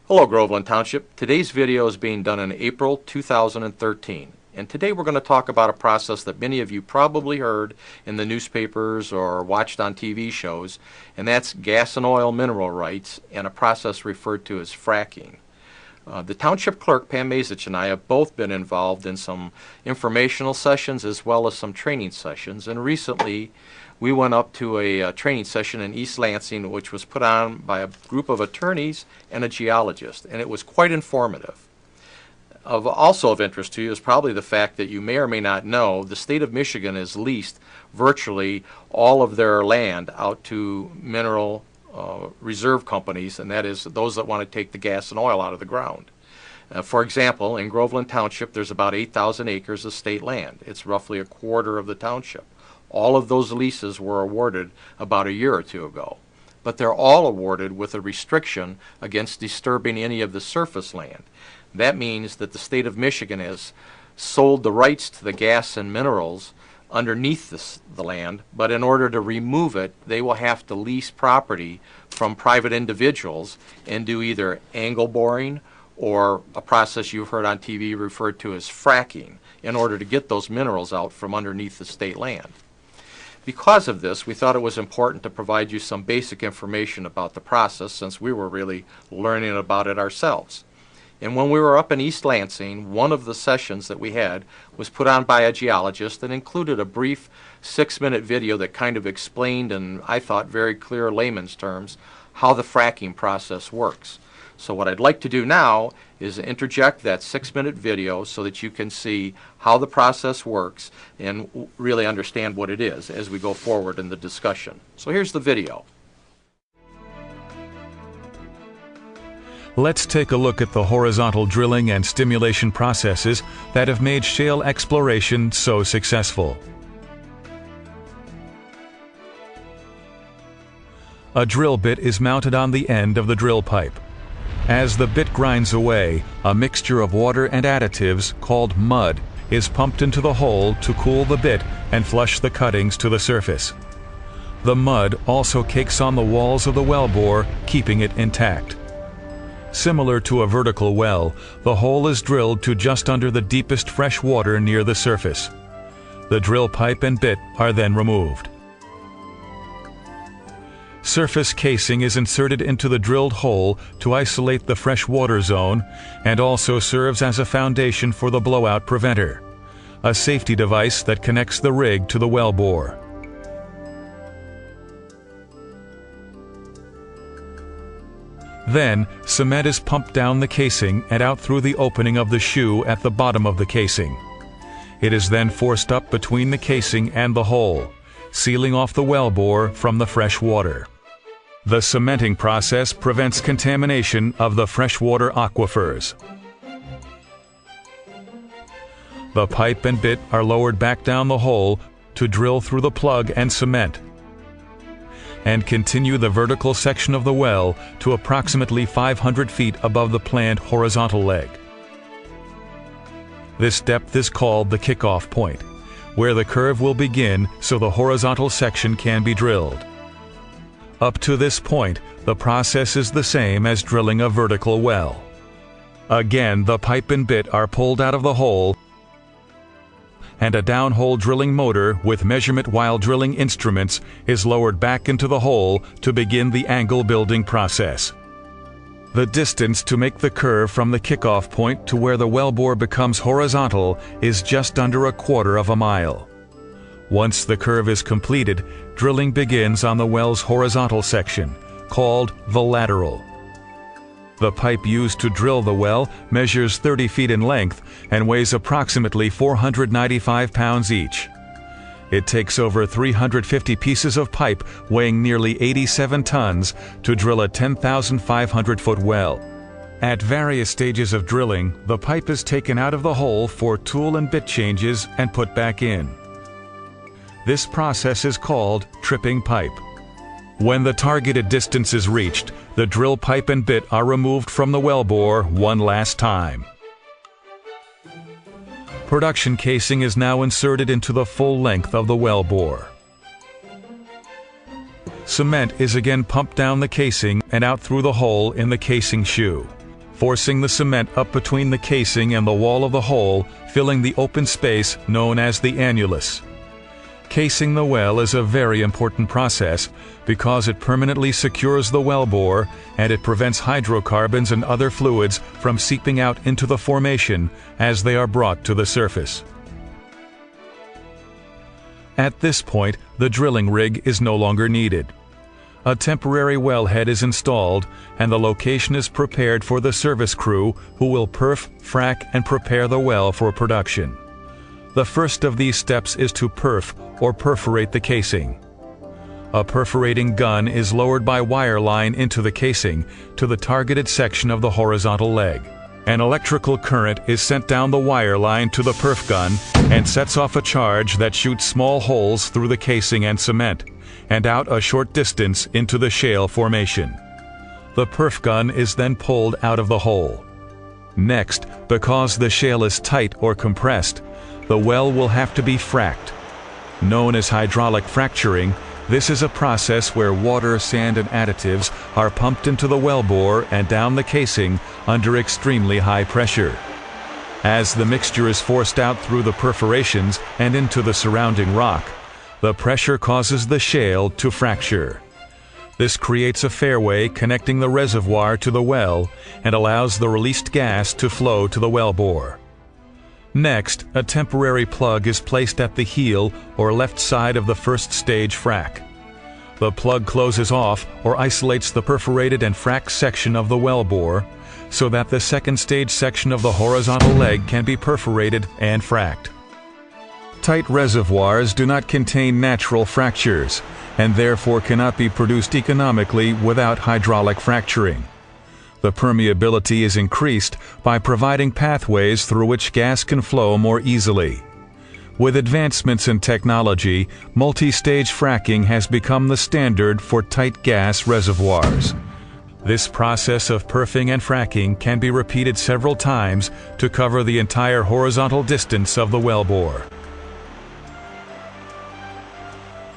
Hello Groveland Township. Today's video is being done in April 2013. And today we're going to talk about a process that many of you probably heard in the newspapers or watched on TV shows, and that's gas and oil mineral rights and a process referred to as fracking. The Township Clerk, Pam Mazich, and I have both been involved in some informational sessions as well as some training sessions, and recently we went up to a training session in East Lansing which was put on by a group of attorneys and a geologist, and it was quite informative. Also of interest to you is probably the fact that you may or may not know the state of Michigan has leased virtually all of their land out to mineral reserve companies, and that is those that want to take the gas and oil out of the ground. For example, in Groveland Township there's about 8,000 acres of state land. It's roughly a quarter of the township. All of those leases were awarded about a year or two ago, but they're all awarded with a restriction against disturbing any of the surface land. That means that the state of Michigan has sold the rights to the gas and minerals underneath the land, but in order to remove it, they will have to lease property from private individuals and do either angle boring or a process you've heard on TV referred to as fracking in order to get those minerals out from underneath the state land. Because of this, we thought it was important to provide you some basic information about the process since we were really learning about it ourselves. And when we were up in East Lansing, one of the sessions that we had was put on by a geologist and included a brief 6-minute video that kind of explained, in I thought very clear layman's terms, how the fracking process works. So what I'd like to do now is interject that 6-minute video so that you can see how the process works and really understand what it is as we go forward in the discussion. So here's the video. Let's take a look at the horizontal drilling and stimulation processes that have made shale exploration so successful. A drill bit is mounted on the end of the drill pipe. As the bit grinds away, a mixture of water and additives, called mud, is pumped into the hole to cool the bit and flush the cuttings to the surface. The mud also cakes on the walls of the wellbore, keeping it intact. Similar to a vertical well, the hole is drilled to just under the deepest fresh water near the surface. The drill pipe and bit are then removed. Surface casing is inserted into the drilled hole to isolate the fresh water zone and also serves as a foundation for the blowout preventer, a safety device that connects the rig to the wellbore. Then, cement is pumped down the casing and out through the opening of the shoe at the bottom of the casing. It is then forced up between the casing and the hole, sealing off the wellbore from the fresh water. The cementing process prevents contamination of the freshwater aquifers. The pipe and bit are lowered back down the hole to drill through the plug and cement, and continue the vertical section of the well to approximately 500 feet above the planned horizontal leg. This depth is called the kickoff point, where the curve will begin so the horizontal section can be drilled. Up to this point, the process is the same as drilling a vertical well. Again, the pipe and bit are pulled out of the hole, and a downhole drilling motor with measurement while drilling instruments is lowered back into the hole to begin the angle building process. The distance to make the curve from the kickoff point to where the wellbore becomes horizontal is just under 1/4 mile. Once the curve is completed, drilling begins on the well's horizontal section, called the lateral. The pipe used to drill the well measures 30 feet in length and weighs approximately 495 pounds each. It takes over 350 pieces of pipe weighing nearly 87 tons to drill a 10,500-foot well. At various stages of drilling, the pipe is taken out of the hole for tool and bit changes and put back in. This process is called tripping pipe. When the targeted distance is reached, the drill pipe and bit are removed from the wellbore one last time. Production casing is now inserted into the full length of the wellbore. Cement is again pumped down the casing and out through the hole in the casing shoe. forcing the cement up between the casing and the wall of the hole, filling the open space known as the annulus. Casing the well is a very important process because it permanently secures the wellbore and it prevents hydrocarbons and other fluids from seeping out into the formation as they are brought to the surface. At this point, the drilling rig is no longer needed. A temporary wellhead is installed and the location is prepared for the service crew who will perf, frack, and prepare the well for production. The first of these steps is to perf or perforate the casing. A perforating gun is lowered by wire line into the casing to the targeted section of the horizontal leg. An electrical current is sent down the wire line to the perf gun and sets off a charge that shoots small holes through the casing and cement and out a short distance into the shale formation. The perf gun is then pulled out of the hole. Next, because the shale is tight or compressed, the well will have to be fracked. Known as hydraulic fracturing, this is a process where water, sand, and additives are pumped into the wellbore and down the casing under extremely high pressure. As the mixture is forced out through the perforations and into the surrounding rock, the pressure causes the shale to fracture. This creates a fairway connecting the reservoir to the well and allows the released gas to flow to the wellbore. Next, a temporary plug is placed at the heel or left side of the first stage frac. The plug closes off or isolates the perforated and fracked section of the wellbore so that the second stage section of the horizontal leg can be perforated and fracked. Tight reservoirs do not contain natural fractures and therefore cannot be produced economically without hydraulic fracturing. The permeability is increased by providing pathways through which gas can flow more easily. With advancements in technology, multi-stage fracking has become the standard for tight gas reservoirs. This process of perfing and fracking can be repeated several times to cover the entire horizontal distance of the wellbore.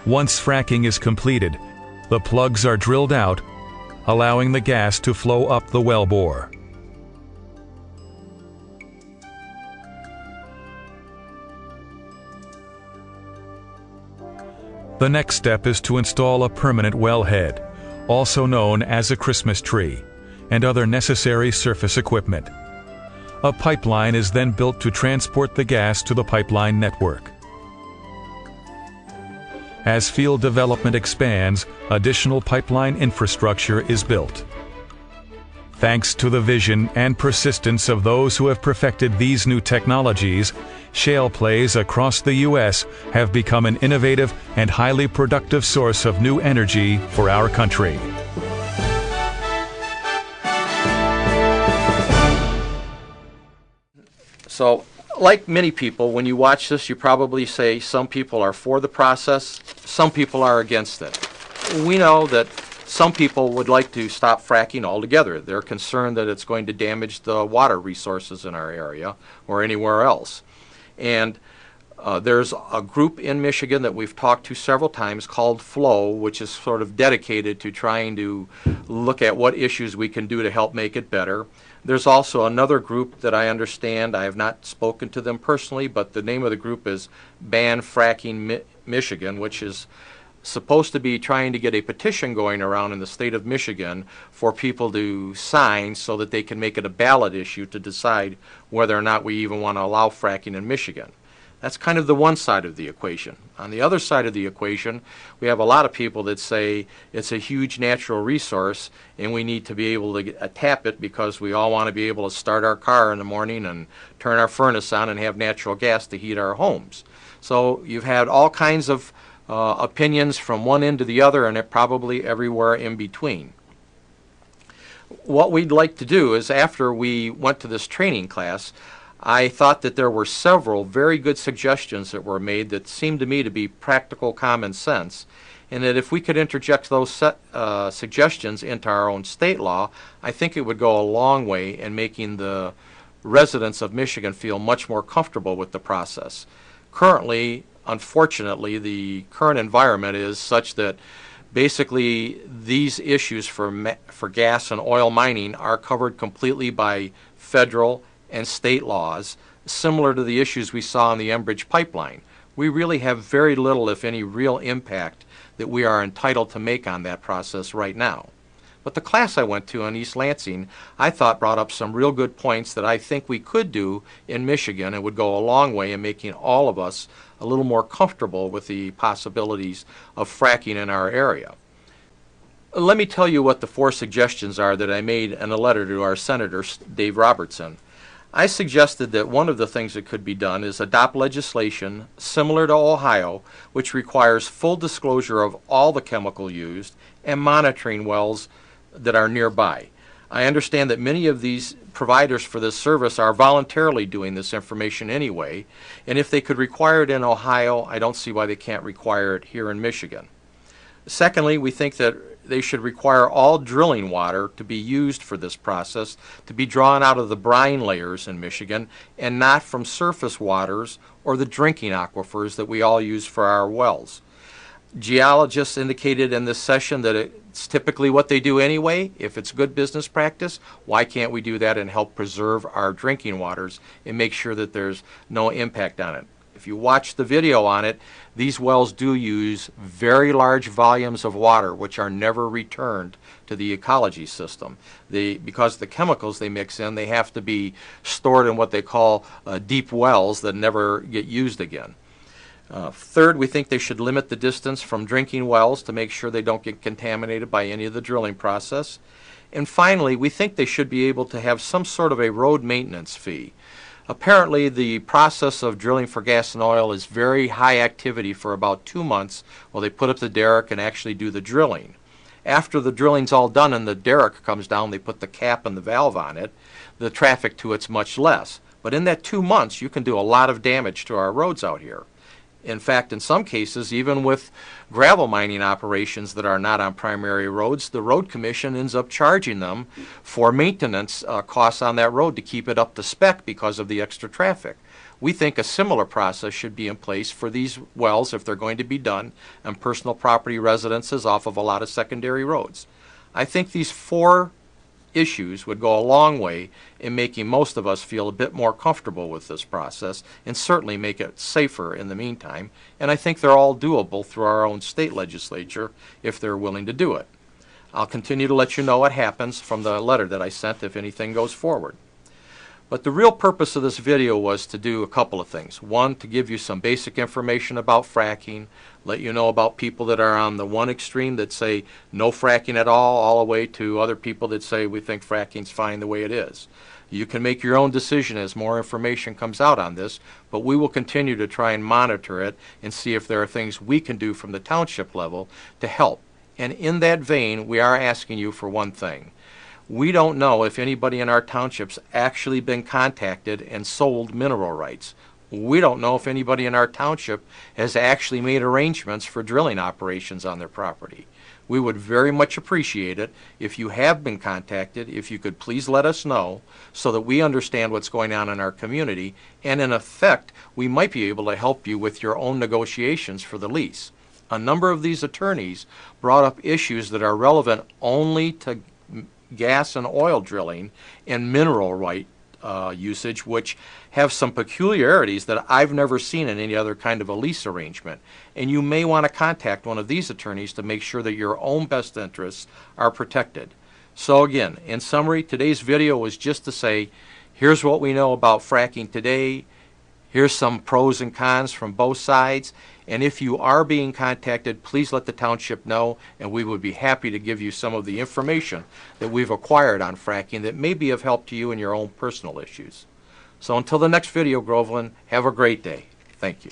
Once fracking is completed, the plugs are drilled out, allowing the gas to flow up the wellbore. The next step is to install a permanent wellhead, also known as a Christmas tree, and other necessary surface equipment. A pipeline is then built to transport the gas to the pipeline network. As field development expands, additional pipeline infrastructure is built. Thanks to the vision and persistence of those who have perfected these new technologies, shale plays across the U.S. have become an innovative and highly productive source of new energy for our country. So, like many people, when you watch this, you probably say some people are for the process, some people are against it. We know that some people would like to stop fracking altogether. They're concerned that it's going to damage the water resources in our area or anywhere else. And there's a group in Michigan that we've talked to several times called FLOW, which is sort of dedicated to trying to look at what issues we can do to help make it better. There's also another group that I understand, I have not spoken to them personally, but the name of the group is Ban Fracking Michigan, which is supposed to be trying to get a petition going around in the state of Michigan for people to sign so that they can make it a ballot issue to decide whether or not we even want to allow fracking in Michigan. That's kind of the one side of the equation. On the other side of the equation, we have a lot of people that say it's a huge natural resource and we need to be able to tap it because we all want to be able to start our car in the morning and turn our furnace on and have natural gas to heat our homes. So you've had all kinds of opinions from one end to the other and probably everywhere in between. What we'd like to do is, after we went to this training class, I thought that there were several very good suggestions that were made that seemed to me to be practical common sense, and that if we could interject those suggestions into our own state law, I think it would go a long way in making the residents of Michigan feel much more comfortable with the process. Currently, unfortunately, the current environment is such that Basically, these issues for gas and oil mining are covered completely by federal and state laws, similar to the issues we saw in the Enbridge pipeline. We really have very little, if any, real impact that we are entitled to make on that process right now. But the class I went to in East Lansing, I thought brought up some real good points that I think we could do in Michigan and would go a long way in making all of us a little more comfortable with the possibilities of fracking in our area. Let me tell you what the 4 suggestions are that I made in a letter to our Senator, Dave Robertson. I suggested that one of the things that could be done is adopt legislation similar to Ohio, which requires full disclosure of all the chemical used and monitoring wells that are nearby. I understand that many of these providers for this service are voluntarily doing this information anyway, and if they could require it in Ohio, I don't see why they can't require it here in Michigan. Secondly, we think that they should require all drilling water to be used for this process to be drawn out of the brine layers in Michigan and not from surface waters or the drinking aquifers that we all use for our wells. Geologists indicated in this session that it's typically what they do anyway. If it's good business practice, why can't we do that and help preserve our drinking waters and make sure that there's no impact on it? If you watch the video on it, these wells do use very large volumes of water which are never returned to the ecology system. Because of the chemicals they mix in, they have to be stored in what they call deep wells that never get used again. Third, we think they should limit the distance from drinking wells to make sure they don't get contaminated by any of the drilling process. And finally, we think they should be able to have some sort of a road maintenance fee. Apparently, the process of drilling for gas and oil is very high activity for about 2 months while they put up the derrick and actually do the drilling. After the drilling's all done and the derrick comes down, they put the cap and the valve on it, the traffic to it's much less. But in that 2 months, you can do a lot of damage to our roads out here. In fact, in some cases, even with gravel mining operations that are not on primary roads, the road commission ends up charging them for maintenance costs on that road to keep it up to spec because of the extra traffic. We think a similar process should be in place for these wells if they're going to be done on personal property residences off of a lot of secondary roads. I think these 4 issues would go a long way in making most of us feel a bit more comfortable with this process and certainly make it safer in the meantime, and I think they're all doable through our own state legislature if they're willing to do it. I'll continue to let you know what happens from the letter that I sent if anything goes forward. But the real purpose of this video was to do a couple of things. One, to give you some basic information about fracking, let you know about people that are on the one extreme that say no fracking at all the way to other people that say we think fracking's fine the way it is. You can make your own decision as more information comes out on this, but we will continue to try and monitor it and see if there are things we can do from the township level to help. And in that vein, we are asking you for one thing. We don't know if anybody in our townships actually been contacted and sold mineral rights. We don't know if anybody in our township has actually made arrangements for drilling operations on their property. We would very much appreciate it if you have been contacted, if you could please let us know so that we understand what's going on in our community, and in effect, we might be able to help you with your own negotiations for the lease. A number of these attorneys brought up issues that are relevant only to gas and oil drilling and mineral right usage, which have some peculiarities that I've never seen in any other kind of a lease arrangement. And you may want to contact one of these attorneys to make sure that your own best interests are protected. So again, in summary, today's video was just to say, here's what we know about fracking today. Here's some pros and cons from both sides. And if you are being contacted, please let the township know, and we would be happy to give you some of the information that we've acquired on fracking that may be of help to you in your own personal issues. So until the next video, Groveland, have a great day. Thank you.